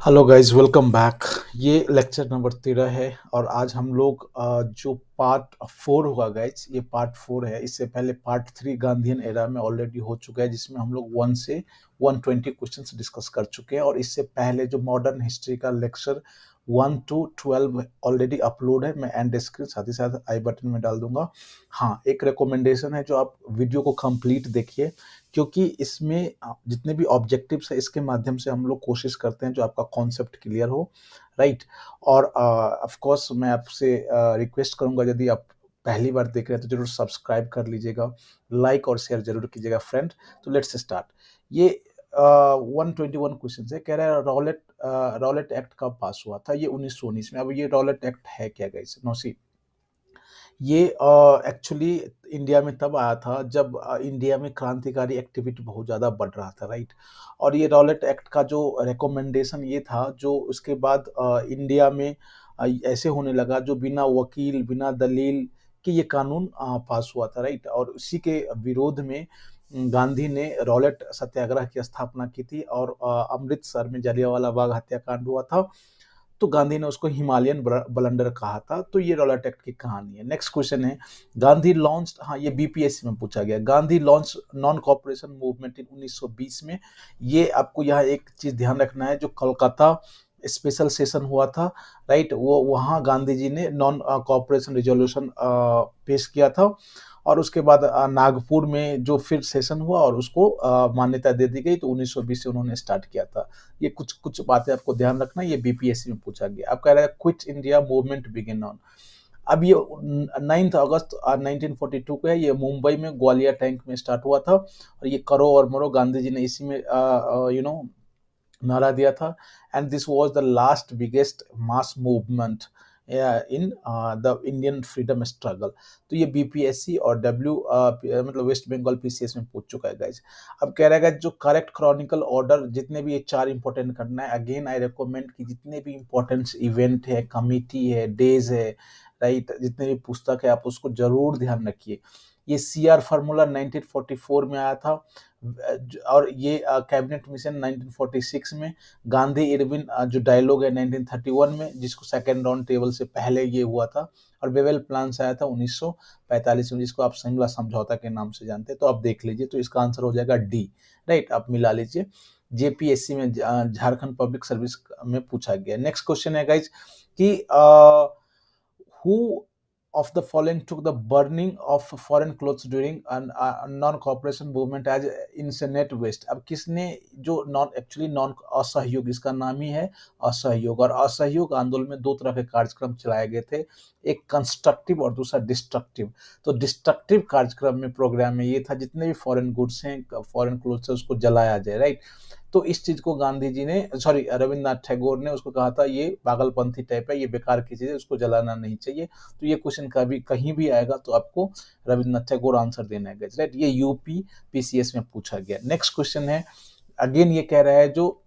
Hello guys, welcome back. ये lecture number 13 है और आज हम लोग जो पार्ट 4 होगा गाइस, ये पार्ट 4 है। इससे पहले पार्ट 3 गांधीयन एरा में ऑलरेडी हो चुका है, जिसमें हम लोग 1 से 120 क्वेश्चंस डिस्कस कर चुके हैं। और इससे पहले जो मॉडर्न हिस्ट्री का लेक्चर 1 टू 12 ऑलरेडी अपलोड है। मैं एंड स्क्रीन साथ ही साथ आई बटन में डाल दूंगा। हाँ, एक रिकमेंडेशन है, जो आप वीडियो को कंप्लीट देखिए, क्योंकि इसमें जितने भी ऑब्जेक्टिव्स है, इसके माध्यम से हम लोग कोशिश करते हैं जो आपका कॉन्सेप्ट क्लियर हो, राइट। और ऑफ कोर्स मैं आपसे रिक्वेस्ट करूंगा, यदि आप पहली बार देख रहे हैं तो जरूर सब्सक्राइब कर लीजिएगा, लाइक और शेयर जरूर कीजिएगा फ्रेंड। तो लेट्स स्टार्ट। ये 121 क्वेश्चन है। कह रहा है रॉलेट एक्ट कब पास हुआ था? ये 1919 में। अब ये रॉलेट एक्ट है क्या गाइस? नौसी, ये एक्चुअली इंडिया में तब आया था जब इंडिया में क्रांतिकारी एक्टिविटी बहुत ज़्यादा बढ़ रहा था, राइट। और ये रॉलेट एक्ट का जो रिकमेंडेशन ये था, जो उसके बाद इंडिया में ऐसे होने लगा, जो बिना वकील बिना दलील कि ये कानून पास हुआ था, राइट। और उसी के विरोध में गांधी ने रॉलेट सत्याग्रह की स्थापना की थी। और अमृतसर में जलियांवाला बाग हत्याकांड हुआ था, तो गांधी ने उसको हिमालयन ब्लंडर कहा था। तो ये रॉलेट एक्ट की कहानी है। नेक्स्ट क्वेश्चन है, गांधी लॉन्च, हाँ ये बीपीएससी में पूछा गया, Gandhi launch non cooperation movement in 1920 में। ये आपको यहाँ एक चीज ध्यान रखना है, जो कोलकाता स्पेशल सेशन हुआ था, राइट, वो वहाँ गांधी जी ने नॉन कॉपरेशन रिजोल्यूशन पेश किया था। और उसके बाद नागपुर में जो फिर सेशन हुआ और उसको मान्यता दे दी गई, तो 1920 से उन्होंने स्टार्ट किया था। ये कुछ कुछ बातें आपको ध्यान रखना, ये बीपीएससी में पूछा गया। अब कह रहा है quit India movement begin on. अब ये 9 अगस्त 1942 को है। ये मुंबई में ग्वालियर टैंक में स्टार्ट हुआ था। और ये करो और मरो, गांधी जी ने इसी में नारा दिया था। And this was the last biggest mass movement in the Indian freedom struggle. तो ये बीपीएससी और मतलब वेस्ट बंगाल पीसीएस में पूछ चुका है गाइज। अब कह रहा है जो करेक्ट क्रॉनिकल ऑर्डर, जितने भी ये 4 इंपॉर्टेंट करना है। अगेन आई रिकमेंड कि जितने भी इंपॉर्टेंट इवेंट है, कमिटी है, डेज है, राइट, जितने भी पुस्तक है, आप उसको जरूर ध्यान रखिए। ये सीआर फार्मूला 1944 में आया था। और ये कैबिनेट मिशन 1946 में। गांधी इरविन जो डायलॉग है 1931 में, जिसको सेकेंड राउंड टेबल से पहले ये हुआ था। और बेवेल प्लान से आया था 1945 में, जिसको आप शिमला समझौता के नाम से जानते हैं। तो आप देख लीजिए, तो इसका आंसर हो जाएगा डी, राइट। आप मिला लीजिए। जेपीएससी में, झारखंड पब्लिक सर्विस में पूछा गया। नेक्स्ट क्वेश्चन है गाइज कि who of the following took the burning of foreign clothes during a non-cooperation movement as incinerated waste? अब किसने जो नॉन असहयोग, इसका नाम ही है असहयोग। और असहयोग आंदोलन में 2 तरह के कार्यक्रम चलाए गए थे, एक कंस्ट्रक्टिव और दूसरा डिस्ट्रक्टिव। तो डिस्ट्रक्टिव कार्यक्रम में, प्रोग्राम में ये था, जितने भी फॉरेन गुड्स हैं, फॉरेन क्लोथ्स है, उसको जलाया जाए, राइट। तो इस चीज को गांधी जी ने, सॉरी, रविन्द्रनाथ टैगोर ने उसको कहा था ये पागलपंथी टाइप है, ये बेकार की चीज है, उसको जलाना नहीं चाहिए। तो ये क्वेश्चन कभी कहीं भी आएगा तो आपको रविन्द्रनाथ टैगोर आंसर देना है, राइट। ये यूपी पीसीएस में पूछा गया। नेक्स्ट क्वेश्चन है, अगेन ये कह रहा है जो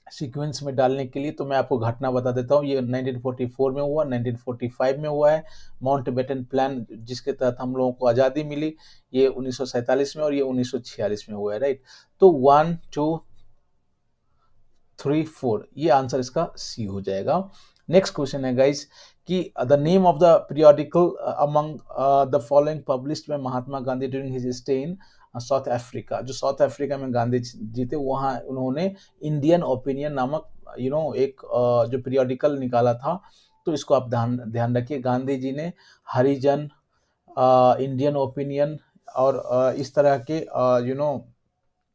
सीक्वेंस में डालने के लिए, तो मैं आपको घटना बता देता हूँ। ये 1944 में हुआ, 1945 में हुआ है। माउंटबेटन प्लान, जिसके तहत हम लोगों को आज़ादी मिली, ये 1947 में। और ये 1946 में हुआ है, राइट। तो 1 2 3 4, ये आंसर इसका सी हो जाएगा। नेक्स्ट क्वेश्चन है गाइस कि the name of the periodical among the following published by Mahatma Gandhi during his stay in south Africa. जो साउथ अफ्रीका में गांधी जी थे, वहाँ उन्होंने इंडियन ओपिनियन नामक एक जो पीरियोडिकल निकाला था। तो इसको आप ध्यान रखिए। गांधी जी ने हरिजन, इंडियन ओपिनियन और इस तरह के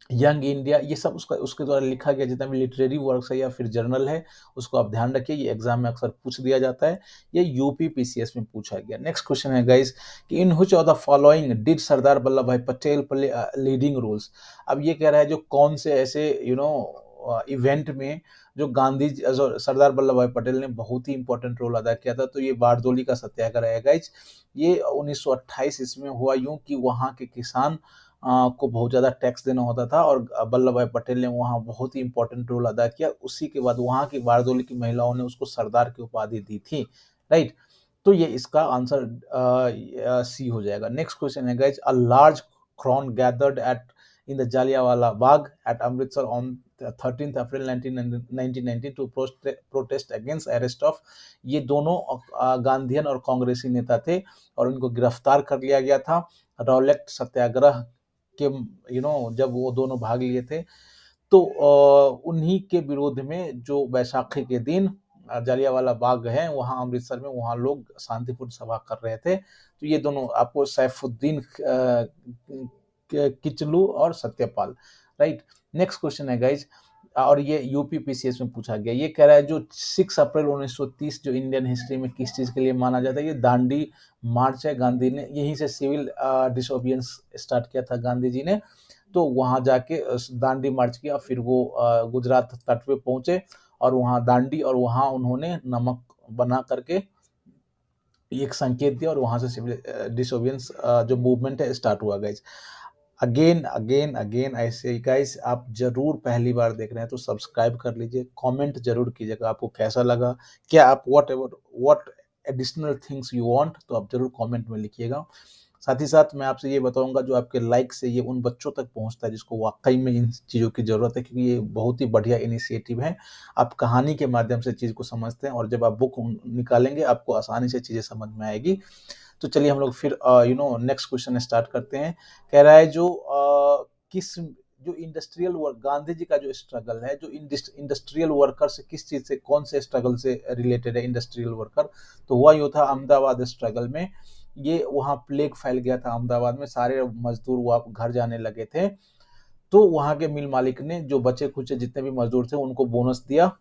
यंग इंडिया, ये सब उसके द्वारा लिखा गया जितना भी लिटरेरी वर्क्स है या फिर जर्नल है, उसको आप ध्यान रखिए। ये एग्जाम में अक्सर पूछ दिया जाता है, ये यूपी पीसीएस में पूछा गया। नेक्स्ट क्वेश्चन है गाइस कि in which of the following did Sardar Vallabh Bhai Patel play leading roles. अब ये कह रहा है जो कौन से ऐसे इवेंट में जो सरदार वल्लभ भाई पटेल ने बहुत ही इंपॉर्टेंट रोल अदा किया था। तो ये बारदोली का सत्याग्रह है गाइज। ये 1928 इसमें हुआ, यूं कि वहाँ के किसान को बहुत ज़्यादा टैक्स देना होता था, और वल्लभ भाई पटेल ने वहाँ बहुत ही इंपॉर्टेंट रोल अदा किया। उसी के बाद वहाँ की बारदोली की महिलाओं ने उसको सरदार की उपाधि दी थी, राइट। तो ये इसका आंसर सी हो जाएगा। नेक्स्ट क्वेश्चन है guys, a large crowd gathered at in the Jallianwala Bagh at Amritsar on 13 April 1919 to protest against arrest of, ये दोनों गांधीयन और कांग्रेसी नेता थे और उनको गिरफ्तार कर लिया गया था रॉलेट सत्याग्रह के, जब वो दोनों भाग लिए थे। तो उन्हीं के विरोध में जो बैसाखी के दिन जालियांवाला बाग है वहाँ अमृतसर में, वहाँ लोग शांतिपूर्ण सभा कर रहे थे। तो ये दोनों आपको सैफुद्दीन किचलू और सत्यपाल, राइट। नेक्स्ट क्वेश्चन है गाइज, और ये यूपी पीसीएस में पूछा गया। ये कह रहा है जो 6 अप्रैल 1930 जो इंडियन हिस्ट्री में किस चीज के लिए माना जाता है, ये दांडी मार्च है। गांधी ने यहीं से सिविल डिसोबियंस स्टार्ट किया था गांधी जी ने, तो वहां जाके दांडी मार्च किया, फिर वो गुजरात तट पे पहुंचे और वहां दांडी, और वहां उन्होंने नमक बना करके एक संकेत दिया और वहां से सिविल डिसोबियंस जो मूवमेंट है स्टार्ट हुआ गाइज। अगेन अगेन अगेन ऐसे गाइस, आप जरूर पहली बार देख रहे हैं तो सब्सक्राइब कर लीजिए, कमेंट जरूर कीजिएगा आपको कैसा लगा, क्या आप what additional things you want, तो आप जरूर कमेंट में लिखिएगा। साथ ही साथ मैं आपसे ये बताऊंगा, जो आपके लाइक से ये उन बच्चों तक पहुंचता है जिसको वाकई में इन चीज़ों की ज़रूरत है, क्योंकि ये बहुत ही बढ़िया इनिशिएटिव है। आप कहानी के माध्यम से चीज़ को समझते हैं और जब आप बुक निकालेंगे आपको आसानी से चीज़ें समझ में आएगी। तो चलिए हम लोग फिर नेक्स्ट क्वेश्चन स्टार्ट करते हैं। कह रहा है जो इंडस्ट्रियल वर्क, गांधी जी का जो स्ट्रगल है, जो इंडस्ट्रियल वर्कर से किस चीज से, कौन से स्ट्रगल से रिलेटेड है इंडस्ट्रियल वर्कर, तो हुआ यूँ था अहमदाबाद स्ट्रगल में। ये वहाँ प्लेग फैल गया था अहमदाबाद में, सारे मजदूर वहाँ घर जाने लगे थे। तो वहाँ के मिल मालिक ने जो बचे खुचे जितने भी मजदूर थे उनको बोनस दिया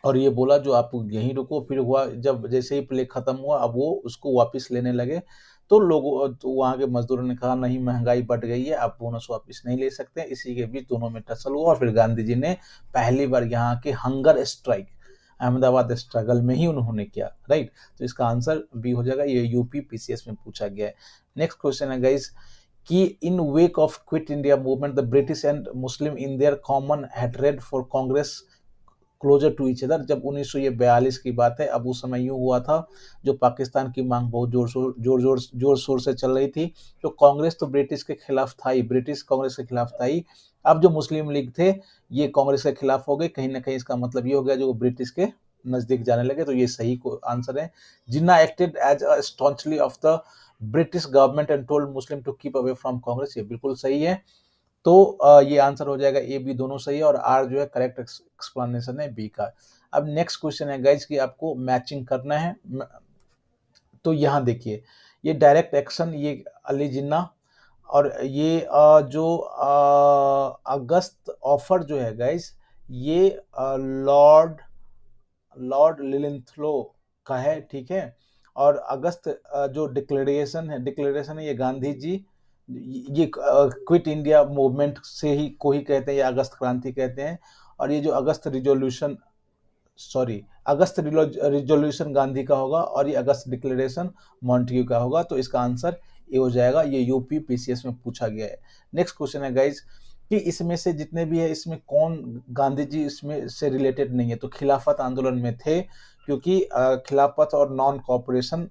और ये बोला जो आप यहीं रुको। फिर हुआ जब जैसे ही प्लेग खत्म हुआ, अब वो उसको वापस लेने लगे। तो लोगों, तो वहाँ के मजदूरों ने कहा नहीं, महंगाई बढ़ गई है, आप बोनस वापस नहीं ले सकते। इसी के बीच दोनों में टसल हुआ और फिर गांधी जी ने पहली बार यहाँ के हंगर स्ट्राइक अहमदाबाद स्ट्रगल में ही उन्होंने किया, राइट। तो इसका आंसर बी हो जाएगा, ये यूपी पीसीएस में पूछा गया है। नेक्स्ट क्वेश्चन है गाइज कि in wake of quit India movement the British and Muslim in their common hatred for Congress closer to each other. जब 1942 की बात है, अब उस समय यूं हुआ था, जो पाकिस्तान की मांग बहुत जोर शोर से चल रही थी। तो कांग्रेस तो ब्रिटिश के खिलाफ था ही, ब्रिटिश कांग्रेस के खिलाफ था ही। अब जो मुस्लिम लीग थे ये कांग्रेस के खिलाफ हो गए, कहीं ना कहीं इसका मतलब ये हो गया जो ब्रिटिश के नजदीक जाने लगे। तो ये सही को आंसर है। Jinnah acted as a staunch ally of the British government and told Muslim to keep away from Congress, ये बिल्कुल सही है। तो ये आंसर हो जाएगा, ए बी दोनों सही है और आर जो है करेक्ट एक्सप्लेनेशन है बी का। अब नेक्स्ट क्वेश्चन है गाइज कि आपको मैचिंग करना है। तो यहाँ देखिए, ये डायरेक्ट एक्शन, ये अली जिन्ना, और ये जो अगस्त ऑफर जो है गाइज, ये लॉर्ड लिलिंथ्रो का है, ठीक है। और अगस्त जो डिक्लेरेशन है ये गांधी जी, ये क्विट इंडिया मूवमेंट से ही को ही कहते हैं, या अगस्त क्रांति कहते हैं। और ये जो अगस्त रिजोल्यूशन गांधी का होगा और ये अगस्त डिक्लेरेशन मॉन्टेग्यू का होगा। तो इसका आंसर ये हो जाएगा, ये यूपी पीसीएस में पूछा गया है। नेक्स्ट क्वेश्चन है गाइज कि इसमें से जितने भी है इसमें कौन गांधी जी इसमें से रिलेटेड नहीं है, तो खिलाफत आंदोलन में थे, क्योंकि खिलाफत और नॉन कॉपरेशन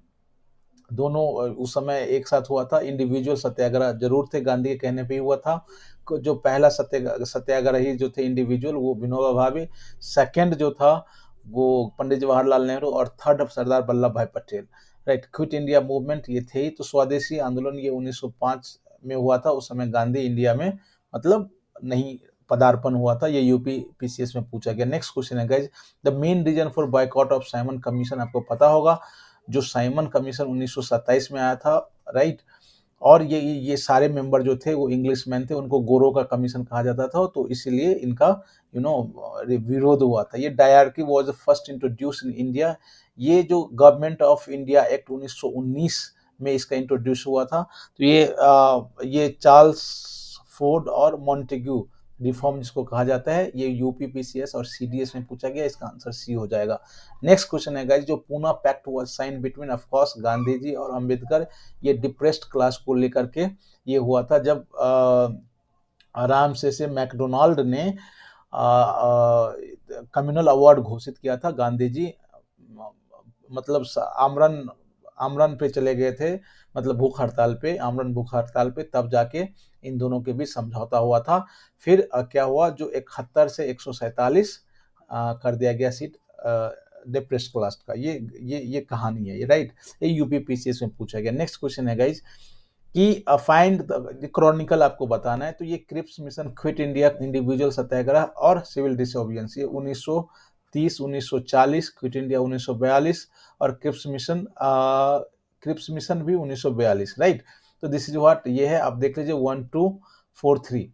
दोनों उस समय एक साथ हुआ था। इंडिविजुअल सत्याग्रह जरूर थे, गांधी के कहने पे ही हुआ था। जो पहला सत्याग्रही जो थे इंडिविजुअल वो विनोबा भावे, सेकंड जो था वो पंडित जवाहरलाल नेहरू, और थर्ड सरदार Vallabh Bhai Patel, right. Quit India movement ये थे ही। तो स्वदेशी आंदोलन ये 1905 में हुआ था, उस समय गांधी इंडिया में मतलब नहीं पदार्पण हुआ था। ये यूपी पीसीएस में पूछा गया। नेक्स्ट क्वेश्चन है guys, the main reason for boycott of Simon Commission, आपको पता होगा जो साइमन कमीशन 1927 में आया था, राइट। और ये सारे मेंबर जो थे वो इंग्लिश मैन थे, उनको गोरो का कमीशन कहा जाता था, तो इसीलिए इनका विरोध हुआ था। ये dyarchy was first introduce in India, ये जो गवर्नमेंट ऑफ इंडिया एक्ट 1919 में इसका इंट्रोड्यूस हुआ था। तो ये चार्ल्स फोर्ड और मॉन्टेग्यू रिफॉर्म जिसको कहा जाता है, ये यूपी पीसीएस और सीडीएस में पूछा गया, इसका आंसर सी हो जाएगा। नेक्स्ट क्वेश्चन है गाइस, जो Poona pact was signed between of course Gandhi ji और अंबेडकर, ये डिप्रेस्ड क्लास को लेकर के ये हुआ था, जब आराम से मैकडोनाल्ड ने कम्युनल अवार्ड घोषित किया था। गांधी जी मतलब आमरन आमरण पे चले गए थे, मतलब भूख हड़ताल पे, आमरण भूख हड़ताल पे, तब जाके इन दोनों के बीच समझौता हुआ था। फिर क्या हुआ, जो 71 से 147 कर दिया गया सीट डिप्रेस्ड क्लास का। ये कहानी है, ये राइट। ये यूपीपीसीएस में पूछा गया। नेक्स्ट क्वेश्चन है गाइज कि फाइंड क्रॉनिकल आपको बताना है। तो ये Cripps mission, quit India, individual satyagraha और सिविल डिसोबिडियंस, ये 1930, 1940, क्विट इंडिया 1942 और क्रिप्स मिशन भी 1942, राइट। तो दिस इज व्हाट, ये है, आप देख लीजिए 1 2 4 3,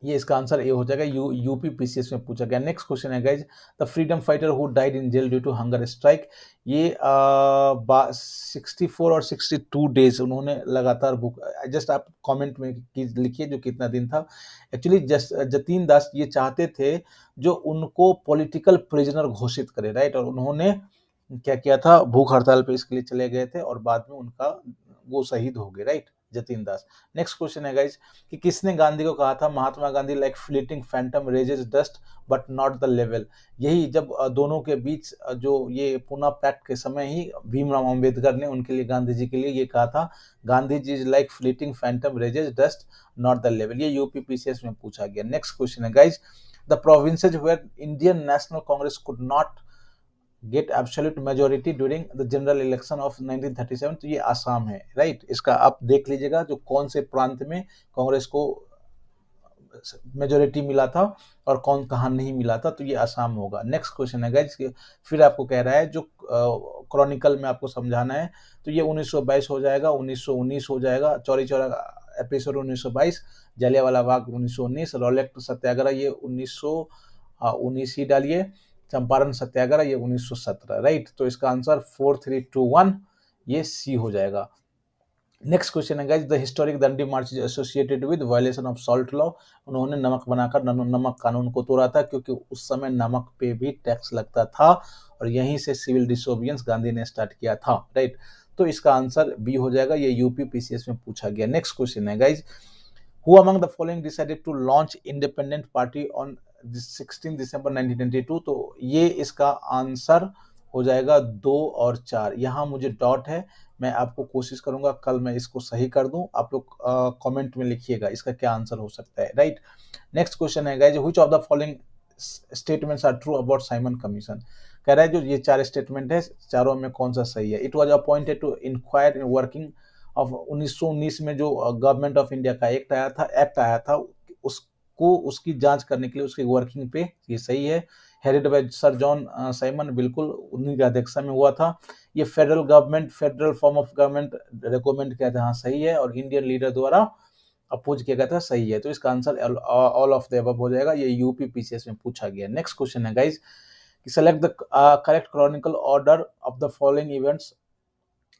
ये इसका आंसर ए हो जाएगा। यूपीपीसीएस में पूछा गया। नेक्स्ट क्वेश्चन है guys, the freedom fighter who died in jail due to hunger strike, ये 64 और 62 डेज उन्होंने लगातार भूख, जस्ट आप कमेंट में लिखिए जो कितना दिन था। एक्चुअली जतीन दास ये चाहते थे जो उनको पॉलिटिकल प्रिजनर घोषित करे, राइट, और उन्होंने क्या किया था, भूख हड़ताल पे इसके लिए चले गए थे और बाद में उनका वो शहीद हो गए, right, Jatin Das. Next question है गाइज कि किसने गांधी को कहा था Mahatma Gandhi like fleeting phantom raises dust but not the level. यही जब दोनों के बीच जो ये पूना पैक्ट के समय ही भीमराव अंबेडकर ने उनके लिए, गांधी जी के लिए ये कहा था, Gandhi ji is like fleeting phantom raises dust not the level. ये यूपीपीसीएस में पूछा गया। नेक्स्ट क्वेश्चन है guys, the provinces where Indian national Congress could not get absolute majority during the general election of 1937, तो ये आसाम है, राइट। इसका आप देख लीजिएगा जो कौन से प्रांत में कांग्रेस को मेजोरिटी मिला था और कौन कहाँ नहीं मिला था, तो ये आसाम होगा। नेक्स्ट क्वेश्चन है गाइस, फिर आपको कह रहा है जो क्रॉनिकल में आपको समझाना है, तो ये 1922 हो जाएगा, 1919 हो जाएगा, चौरी चौरा एपिसोड 1922, जलियांवाला बाग 1919, रॉलेट सत्याग्रह ये 1919 ही डालिए, चंपारण सत्याग्रह ये 1917, राइट। तो इसका आंसर 4 3 2 1 ये सी हो जाएगा। नेक्स्ट क्वेश्चन है guys, the historic Dandi March is associated with violation of salt law, उन्होंने नमक बनाकर नमक कानून को तोड़ा था क्योंकि उस समय नमक पे भी टैक्स लगता था और यहीं से सिविल डिसोबिडियंस गांधी ने स्टार्ट किया था, राइट। तो इसका आंसर बी हो जाएगा, ये यूपीपीसीएस में पूछा गया। नेक्स्ट क्वेश्चन है guys, who among the following decided to launch independent party on 16 December 1922, तो ये इसका आंसर हो जाएगा 2 और 4। यहाँ मुझे डॉट है, मैं आपको कोशिश करूंगा कल मैं इसको सही कर दूं, आप लोग कमेंट में लिखिएगा इसका क्या आंसर हो सकता है, राइट। नेक्स्ट क्वेश्चन है guys, which of the following statements are true about Simon commission, कह रहा है जो ये 4 स्टेटमेंट है चारों में कौन सा सही है। It was appointed to inquire in working of 1919 में जो गवर्नमेंट ऑफ इंडिया का एक्ट आया था उसको उसकी जांच करने के लिए उसकी वर्किंग पे, ये सही है। Headed by sir John Simon, बिल्कुल उन्हीं की अध्यक्षता में हुआ था। ये federal form of government recommend किया था, हाँ सही है, और इंडियन लीडर द्वारा अपोज किया गया था, सही है। तो इसका answer all of the above हो जाएगा, ये यूपीपीसीएस में पूछा गया। नेक्स्ट क्वेश्चन है guys, select the correct chronicle order of the following events.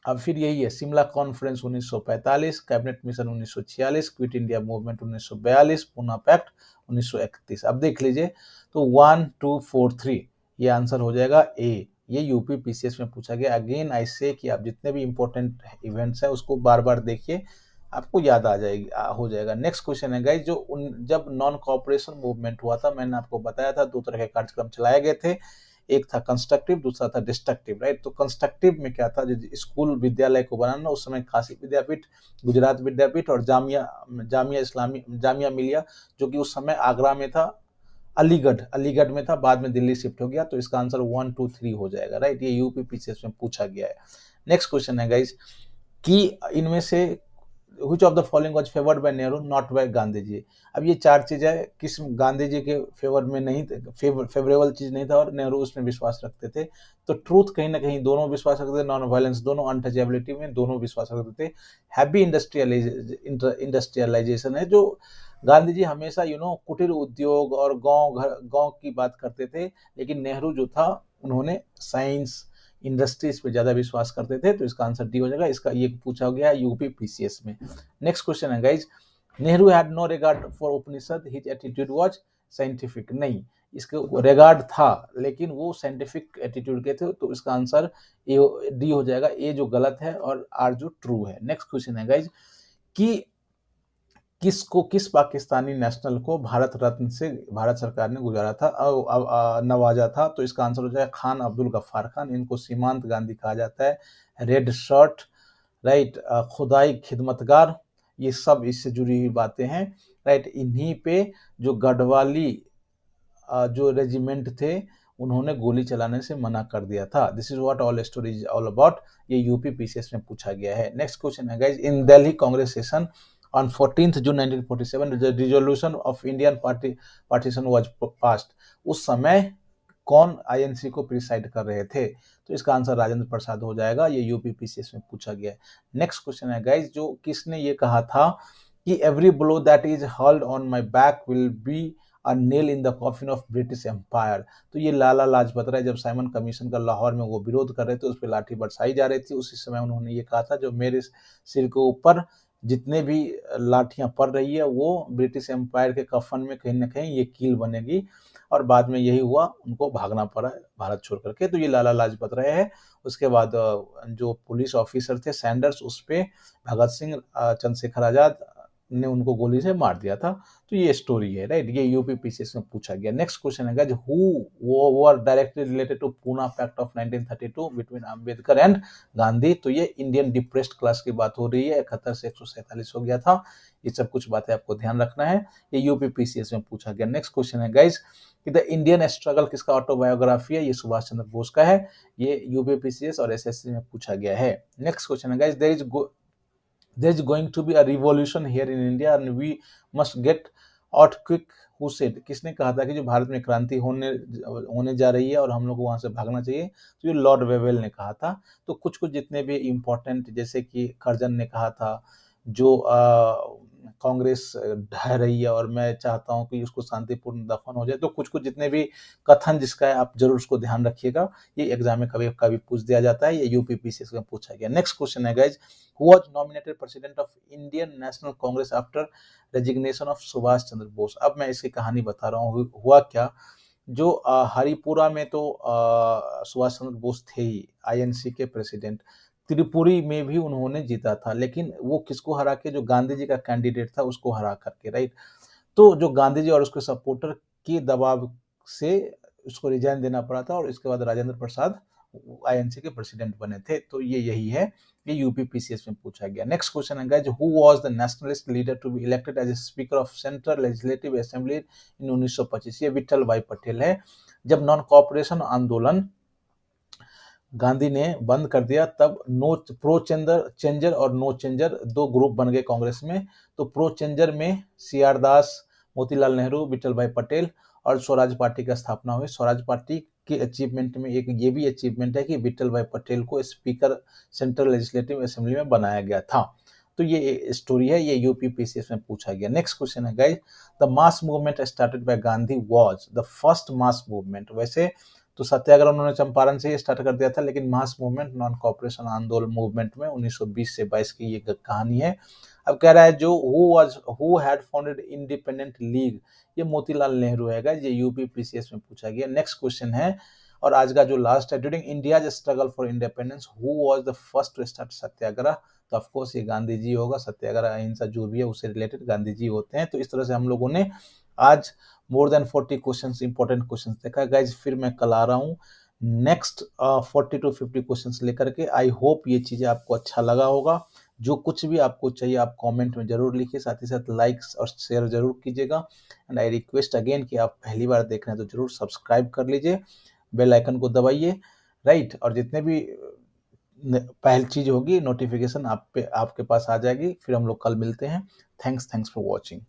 अब फिर यही है, Shimla conference 1945, cabinet mission 1946, quit India movement 1942, Poona pact 1931। अब देख लीजिए तो 1 2 4 3 ये आंसर हो जाएगा ए, ये यूपीपीसीएस में पूछा गया। अगेन आई से कि आप जितने भी इंपॉर्टेंट इवेंट्स हैं उसको बार बार देखिए, आपको याद आ जाएगी, हो जाएगा। नेक्स्ट क्वेश्चन है गाइस, जब नॉन कॉपरेशन मूवमेंट हुआ था, मैंने आपको बताया था 2 तरह के कार्यक्रम चलाए गए थे, एक था कंस्ट्रक्टिव, दूसरा था डिस्ट्रक्टिव, राइट। तो कंस्ट्रक्टिव में क्या था, स्कूल विद्यालय को बनाना, उस समय काशी विद्यापीठ, गुजरात विद्यापीठ और जामिया मिलिया, जो कि उस समय आगरा में था, अलीगढ़ में था, बाद में दिल्ली शिफ्ट हो गया। तो इसका आंसर 1 2 3 हो जाएगा, राइट। ये यूपीपीसीएस में पूछा गया है। नेक्स्ट क्वेश्चन है गाइज कि इनमें से which of the following was favored by Nehru not by Gandhi ji. अब ये 4 चीजें किस गांधी जी के फेवर में नहीं, फेवरेबल चीज नहीं था और नेहरू उसमें विश्वास रखते थे। तो ट्रूथ कहीं ना कहीं दोनों विश्वास रखते थे, नॉन वायलेंस दोनों, अनटचेबिलिटी में दोनों विश्वास रखते थे। हैप्पी इंडस्ट्रियलाइजेशन है जो गांधी जी हमेशा कुटीर उद्योग और गांव की बात करते थे, लेकिन नेहरू जो था उन्होंने साइंस इंडस्ट्रीज पे ज्यादा विश्वास करते थे। तो इसका आंसर डी हो जाएगा, इसका ये पूछा गया है यूपीपीसीएस में। नेक्स्ट क्वेश्चन है guys, Nehru had no regard for Upanishad, his attitude was scientific. नहीं, इसके रिगार्ड था लेकिन वो साइंटिफिक एटीट्यूड के थे, तो इसका आंसर ए डी हो जाएगा, ए जो गलत है और आर जो ट्रू है। नेक्स्ट क्वेश्चन है गाइज कि किस पाकिस्तानी नेशनल को भारत रत्न से भारत सरकार ने गुजारा था, नवाजा था? तो इसका आंसर हो जाएगा खान अब्दुल गफ्फार खान। इनको सीमांत गांधी कहा जाता है। रेड शर्ट, राइट, खुदाई खिदमतगार, ये सब इससे जुड़ी हुई बातें हैं, राइट। इन्हीं पे जो गढ़वाली जो रेजिमेंट थे, उन्होंने गोली चलाने से मना कर दिया था। This is what all story is all about. ये यूपी पीसीएस में पूछा गया है। नेक्स्ट क्वेश्चन है guys, in Delhi Congress session on 14th June 1947 the resolution of Indian partition was passed। उस समय कौन आईएनसी को प्रिसाइड कर रहे थे? तो इसका आंसर राजेंद्र प्रसाद हो जाएगा। ये यूपी पीसीएस में पूछा गया है। नेक्स्ट क्वेश्चन है गाइस, जो किसने ये कहा था कि every blow that is hurled on my back will be a nail in the coffin of British empire. तो ये लाला लाजपत राय जब साइमन कमीशन का लाहौर में वो विरोध कर रहे थे, उस पर लाठी बरसाई जा रही थी, उसी समय उन्होंने ये कहा था जो मेरे सिर के ऊपर जितने भी लाठियां पड़ रही है वो ब्रिटिश एम्पायर के कफन में कहीं ना कहीं ये कील बनेगी। और बाद में यही हुआ, उनको भागना पड़ा भारत छोड़ करके। तो ये लाला लाजपत राय है। उसके बाद जो पुलिस ऑफिसर थे सैंडर्स, उस पे भगत सिंह चंद्रशेखर आजाद ने उनको गोली से मार दिया था। तो ये स्टोरी है, राइट। ये यूपी पीसीएस में पूछा गया। नेक्स्ट क्वेश्चन है who were directly related to Poona pact of 1932 between Ambedkar and Gandhi. तो ये इंडियन डिप्रेस्ड क्लास की बात हो रही है। 71 से 147 हो गया था। ये सब कुछ बातें आपको ध्यान रखना है। ये यूपी पीसीएस में पूछा गया। नेक्स्ट क्वेश्चन है गाइज कि द इंडियन स्ट्रगल किसका ऑटोबायोग्राफी है? ये सुभाष चंद्र बोस का है। ये यूपी पीसीएस और एसएससी में पूछा गया है। नेक्स्ट क्वेश्चन है guys, there is going to be a revolution here in India and we must get out quick। who said? किसने कहा था कि जो भारत में क्रांति होने जा रही है और हम लोग को वहां से भागना चाहिए? तो ये लॉर्ड वेवेल ने कहा था। तो कुछ जितने भी इम्पोर्टेंट, जैसे कि कर्जन ने कहा था जो कांग्रेस ढह रही है और मैं चाहता हूं कि उसको शांतिपूर्ण दफन हो जाए। तो कुछ जितने भी कथन जिसका है आप जरूर उसको ध्यान रखिएगा। ये एग्जाम में कभी कभी पूछ दिया जाता है। ये यूपी पीसीएस में पूछा गया। नेक्स्ट क्वेश्चन है guys, who was nominated president of Indian National Congress after resignation of Subhash Chandra Bose. अब मैं इसकी कहानी बता रहा हूँ। हुआ क्या, जो हरिपुरा में तो सुभाष चंद्र बोस थे ही आईएनसी के प्रेसिडेंट। त्रिपुरी में भी उन्होंने जीता था, लेकिन वो किसको हरा के? जो गांधी जी का कैंडिडेट था उसको हरा करके, राइट। तो जो गांधी जी और उसके सपोर्टर के दबाव से उसको रिजाइन देना पड़ा था और इसके बाद राजेंद्र प्रसाद आईएनसी के प्रेसिडेंट बने थे। तो ये यही है। ये यूपी पीसीएस में पूछा गया। नेक्स्ट क्वेश्चन है guys, who was the nationalist leader to be elected as a speaker of central legislative assembly in 1925? ये विठल भाई पटेल है। जब नॉन कॉपरेशन आंदोलन गांधी ने बंद कर दिया, तब प्रो चेंजर और नो चेंजर दो ग्रुप बन गए कांग्रेस में। तो प्रो चेंजर में सीआर दास, मोतीलाल नेहरू, विठल भाई पटेल और स्वराज पार्टी की स्थापना हुई। स्वराज पार्टी के अचीवमेंट में एक ये भी अचीवमेंट है कि विठल भाई पटेल को स्पीकर सेंट्रल लेजिस्लेटिव असेंबली में बनाया गया था। तो ये स्टोरी है। ये यूपी पीसीएस में पूछा गया। नेक्स्ट क्वेश्चन है guys, the mass movement started by Gandhi was the first mass movement. वैसे तो सत्याग्रह उन्होंने चंपारण से ही स्टार्ट कर दिया था, लेकिन मास मूवमेंट नॉन कॉपरेशन आंदोलन मूवमेंट में 1920 से 22 की ये कहानी है। अब कह रहा है जो who had founded independent league, ये मोतीलाल नेहरू है। ये यूपी पीसीएस में पूछा गया। नेक्स्ट क्वेश्चन है और आज का जो लास्ट है, during India's struggle for independence who was the first to start satyagraha? तो ऑफ कोर्स ये गांधी जी होगा। सत्याग्रह अहिंसा जो भी है उससे रिलेटेड गांधी जी होते हैं। तो इस तरह से हम लोगों ने आज more than 40 questions, important questions देखा गाइज। फिर मैं कल आ रहा हूँ नेक्स्ट 40 to 50 क्वेश्चंस लेकर के। आई होप ये चीजें आपको अच्छा लगा होगा। जो कुछ भी आपको चाहिए आप कमेंट में जरूर लिखिए, साथ ही साथ लाइक्स और शेयर जरूर कीजिएगा। एंड आई रिक्वेस्ट अगेन कि आप पहली बार देख रहे हैं तो जरूर सब्सक्राइब कर लीजिए, बेल आइकन को दबाइए, राइट। और जितने भी पहली चीज होगी नोटिफिकेशन आपके पास आ जाएगी। फिर हम लोग कल मिलते हैं। Thanks for watching.